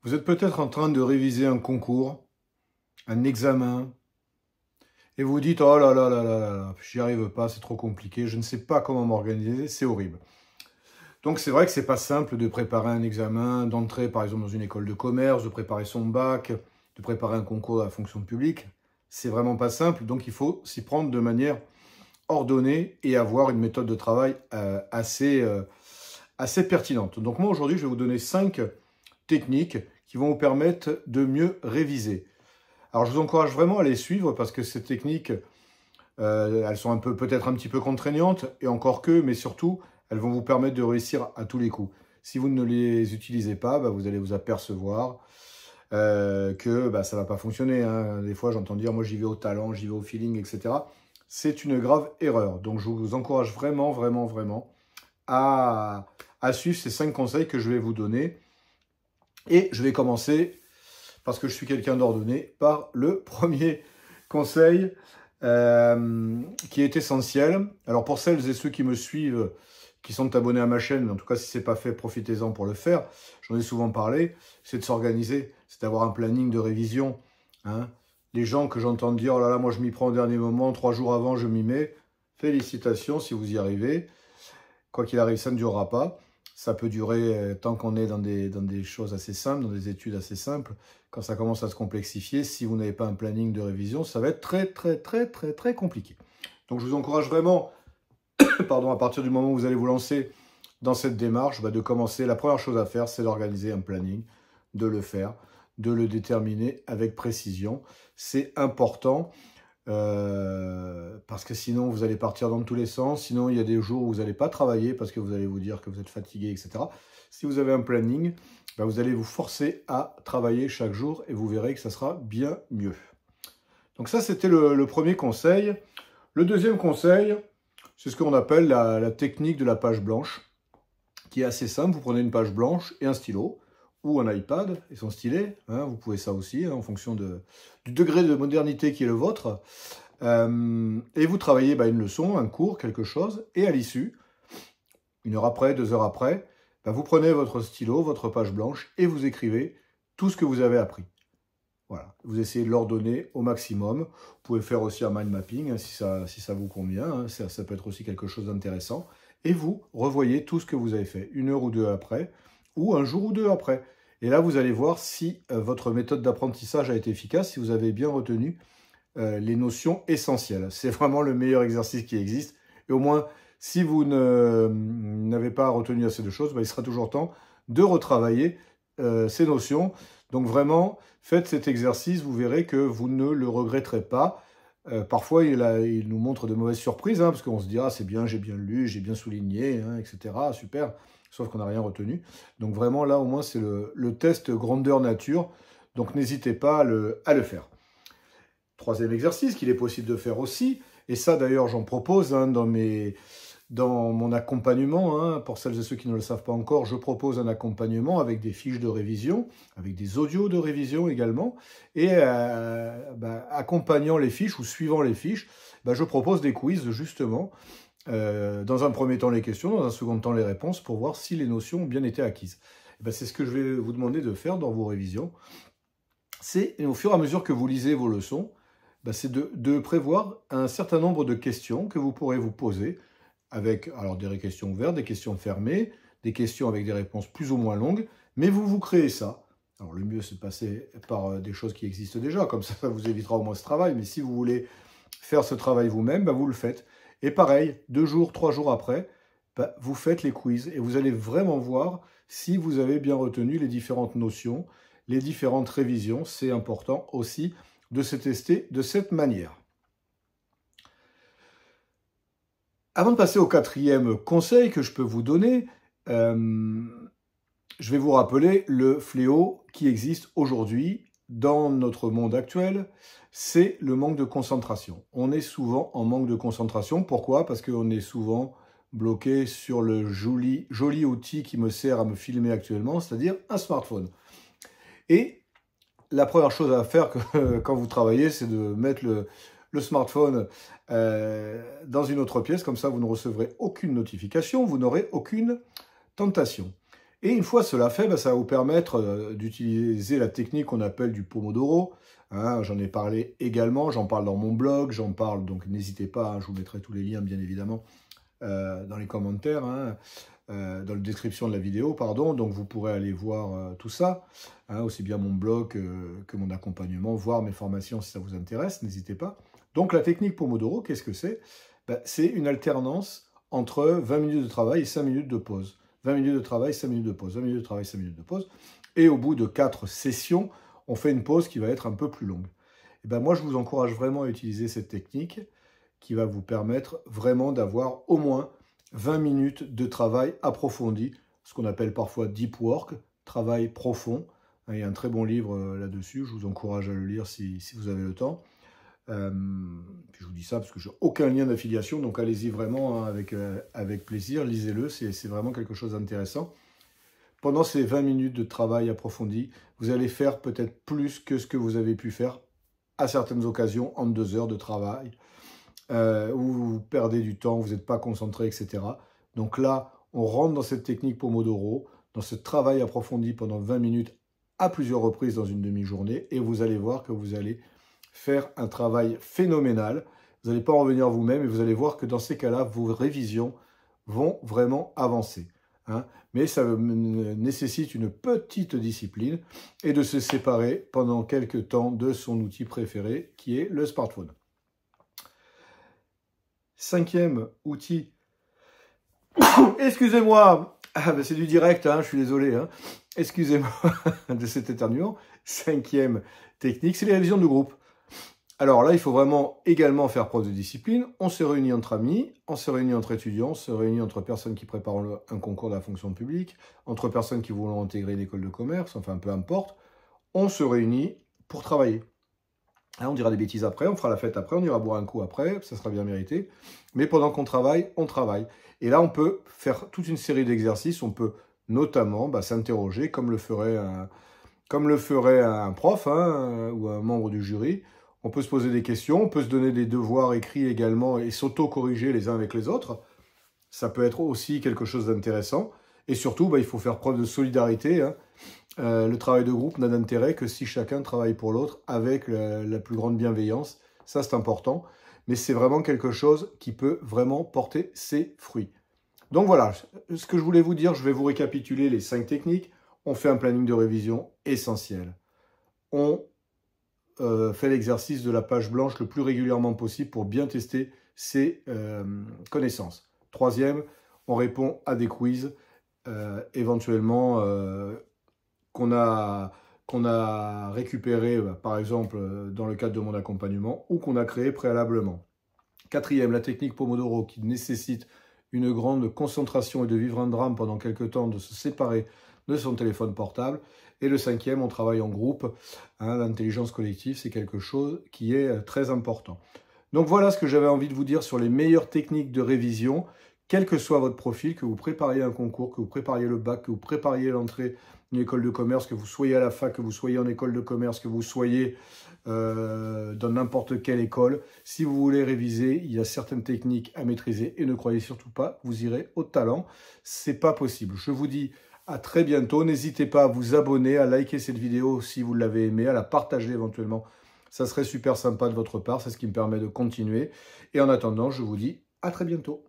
Vous êtes peut-être en train de réviser un concours, un examen, et vous vous dites « Oh là là là là là, j'y arrive pas, c'est trop compliqué, je ne sais pas comment m'organiser, c'est horrible. » Donc c'est vrai que c'est pas simple de préparer un examen, d'entrer par exemple dans une école de commerce, de préparer son bac, de préparer un concours à la fonction publique. C'est vraiment pas simple, donc il faut s'y prendre de manière ordonnée et avoir une méthode de travail assez pertinente. Donc moi aujourd'hui, je vais vous donner 5 techniques qui vont vous permettre de mieux réviser. Alors je vous encourage vraiment à les suivre parce que ces techniques, elles sont peut-être un petit peu contraignantes, et encore que, mais surtout, elles vont vous permettre de réussir à tous les coups. Si vous ne les utilisez pas, vous allez vous apercevoir que ça ne va pas fonctionner. Hein. Des fois, j'entends dire, moi j'y vais au talent, j'y vais au feeling, etc. C'est une grave erreur. Donc je vous encourage vraiment, vraiment, vraiment à suivre ces 5 conseils que je vais vous donner. Et je vais commencer, parce que je suis quelqu'un d'ordonné, par le premier conseil qui est essentiel. Alors pour celles et ceux qui me suivent, qui sont abonnés à ma chaîne, mais en tout cas si ce n'est pas fait, profitez-en pour le faire. J'en ai souvent parlé, c'est de s'organiser, c'est d'avoir un planning de révision. Hein. Les gens que j'entends dire « Oh là là, moi je m'y prends au dernier moment, 3 jours avant je m'y mets », félicitations si vous y arrivez. Quoi qu'il arrive, ça ne durera pas. Ça peut durer tant qu'on est dans des choses assez simples, dans des études assez simples. Quand ça commence à se complexifier, si vous n'avez pas un planning de révision, ça va être très, très, très, très, très compliqué. Donc, je vous encourage vraiment, pardon, à partir du moment où vous allez vous lancer dans cette démarche, de commencer. La première chose à faire, c'est d'organiser un planning, de le faire, de le déterminer avec précision. C'est important. Parce que sinon vous allez partir dans tous les sens, sinon il y a des jours où vous n'allez pas travailler parce que vous allez vous dire que vous êtes fatigué, etc. Si vous avez un planning, vous allez vous forcer à travailler chaque jour et vous verrez que ça sera bien mieux. Donc ça, c'était le premier conseil. Le deuxième conseil, c'est ce qu'on appelle la technique de la page blanche, qui est assez simple. Vous prenez une page blanche et un stylo, ou un iPad et son stylet, hein, vous pouvez ça aussi, hein, en fonction du degré de modernité qui est le vôtre. Et vous travaillez une leçon, un cours, quelque chose, et à l'issue, 1 heure après, 2 heures après, vous prenez votre stylo, votre page blanche, et vous écrivez tout ce que vous avez appris. Voilà, vous essayez de l'ordonner au maximum. Vous pouvez faire aussi un mind mapping, hein, si ça vous convient, hein, ça peut être aussi quelque chose d'intéressant. Et vous revoyez tout ce que vous avez fait, 1 heure ou 2 après, ou un jour ou 2 après. Et là, vous allez voir si votre méthode d'apprentissage a été efficace, si vous avez bien retenu les notions essentielles. C'est vraiment le meilleur exercice qui existe. Et au moins, si vous n'avez pas retenu assez de choses, il sera toujours temps de retravailler ces notions. Donc vraiment, faites cet exercice, vous verrez que vous ne le regretterez pas. Parfois, il nous montre de mauvaises surprises, hein, parce qu'on se dit « Ah, c'est bien, j'ai bien lu, j'ai bien souligné, hein, etc. Super !» Sauf qu'on n'a rien retenu. Donc vraiment, là, au moins, c'est le test grandeur nature. Donc n'hésitez pas à le faire. Troisième exercice qu'il est possible de faire aussi, et ça d'ailleurs j'en propose dans mon accompagnement, hein, pour celles et ceux qui ne le savent pas encore, je propose un accompagnement avec des fiches de révision, avec des audios de révision également, et accompagnant les fiches ou suivant les fiches, je propose des quiz justement, dans un premier temps les questions, dans un second temps les réponses, pour voir si les notions ont bien été acquises. C'est ce que je vais vous demander de faire dans vos révisions. C'est au fur et à mesure que vous lisez vos leçons, c'est de prévoir un certain nombre de questions que vous pourrez vous poser, avec alors des questions ouvertes, des questions fermées, des questions avec des réponses plus ou moins longues, mais vous créez ça. Alors le mieux c'est de passer par des choses qui existent déjà, comme ça vous évitera au moins ce travail, mais si vous voulez faire ce travail vous-même, vous le faites. Et pareil, 2 jours, 3 jours après, vous faites les quiz et vous allez vraiment voir si vous avez bien retenu les différentes notions, les différentes révisions. C'est important aussi de se tester de cette manière. Avant de passer au 4e conseil que je peux vous donner, je vais vous rappeler le fléau qui existe aujourd'hui dans notre monde actuel, c'est le manque de concentration. On est souvent en manque de concentration. Pourquoi? Parce qu'on est souvent bloqué sur le joli outil qui me sert à me filmer actuellement, c'est-à-dire un smartphone. Et la première chose à faire quand vous travaillez, c'est de mettre le smartphone dans une autre pièce. Comme ça, vous ne recevrez aucune notification, vous n'aurez aucune tentation. Et une fois cela fait, ça va vous permettre d'utiliser la technique qu'on appelle du Pomodoro. Hein, j'en ai parlé également, j'en parle dans mon blog, j'en parle, donc n'hésitez pas, hein, je vous mettrai tous les liens bien évidemment dans les commentaires, hein, dans la description de la vidéo, pardon, donc vous pourrez aller voir tout ça, hein, aussi bien mon blog que mon accompagnement, voir mes formations si ça vous intéresse, n'hésitez pas. Donc la technique Pomodoro, qu'est-ce que c'est? C'est une alternance entre 20 minutes de travail et 5 minutes de pause. 20 minutes de travail, 5 minutes de pause, 20 minutes de travail, 5 minutes de pause. Et au bout de 4 sessions, on fait une pause qui va être un peu plus longue. Et moi, je vous encourage vraiment à utiliser cette technique qui va vous permettre vraiment d'avoir au moins 20 minutes de travail approfondi, ce qu'on appelle parfois deep work, travail profond. Il y a un très bon livre là-dessus, je vous encourage à le lire si vous avez le temps. Puis je vous dis ça parce que je n'ai aucun lien d'affiliation, donc allez-y vraiment hein, avec plaisir, lisez-le, c'est vraiment quelque chose d'intéressant. Pendant ces 20 minutes de travail approfondi, vous allez faire peut-être plus que ce que vous avez pu faire à certaines occasions en 2 heures de travail, où vous perdez du temps, vous n'êtes pas concentré, etc. Donc là, on rentre dans cette technique Pomodoro, dans ce travail approfondi pendant 20 minutes à plusieurs reprises dans une demi-journée, et vous allez voir que vous allez faire un travail phénoménal. Vous n'allez pas en revenir vous-même, et vous allez voir que dans ces cas-là, vos révisions vont vraiment avancer. Hein, mais ça nécessite une petite discipline et de se séparer pendant quelques temps de son outil préféré qui est le smartphone. 5e outil, excusez-moi, c'est du direct, hein, je suis désolé, hein. Excusez-moi de cet éternuement. 5e technique, c'est les révisions de groupe. Alors là, il faut vraiment également faire preuve de discipline. On se réunit entre amis, on se réunit entre étudiants, on se réunit entre personnes qui préparent un concours de la fonction publique, entre personnes qui voulaient intégrer une école de commerce, enfin peu importe. On se réunit pour travailler. Hein, on dira des bêtises après, on fera la fête après, on ira boire un coup après, ça sera bien mérité. Mais pendant qu'on travaille, on travaille. Et là, on peut faire toute une série d'exercices. On peut notamment s'interroger, comme le ferait un prof hein, ou un membre du jury. On peut se poser des questions, on peut se donner des devoirs écrits également et s'auto-corriger les uns avec les autres. Ça peut être aussi quelque chose d'intéressant. Et surtout, il faut faire preuve de solidarité. Hein. Le travail de groupe n'a d'intérêt que si chacun travaille pour l'autre avec la plus grande bienveillance. Ça, c'est important. Mais c'est vraiment quelque chose qui peut vraiment porter ses fruits. Donc voilà, ce que je voulais vous dire, je vais vous récapituler les 5 techniques. On fait un planning de révision essentiel. On fait l'exercice de la page blanche le plus régulièrement possible pour bien tester ses connaissances. 3e, on répond à des quiz, éventuellement qu'on a récupéré, par exemple, dans le cadre de mon accompagnement, ou qu'on a créé préalablement. 4e, la technique Pomodoro qui nécessite une grande concentration et de vivre un drame pendant quelques temps, de se séparer de son téléphone portable. Et le 5e, on travaille en groupe. Hein, l'intelligence collective, c'est quelque chose qui est très important. Donc voilà ce que j'avais envie de vous dire sur les meilleures techniques de révision, quel que soit votre profil, que vous prépariez un concours, que vous prépariez le bac, que vous prépariez l'entrée d'une école de commerce, que vous soyez à la fac, que vous soyez en école de commerce, que vous soyez dans n'importe quelle école. Si vous voulez réviser, il y a certaines techniques à maîtriser et ne croyez surtout pas que vous irez au talent. C'est pas possible. Je vous dis à très bientôt. N'hésitez pas à vous abonner, à liker cette vidéo si vous l'avez aimée, à la partager éventuellement. Ça serait super sympa de votre part. C'est ce qui me permet de continuer. Et en attendant, je vous dis à très bientôt.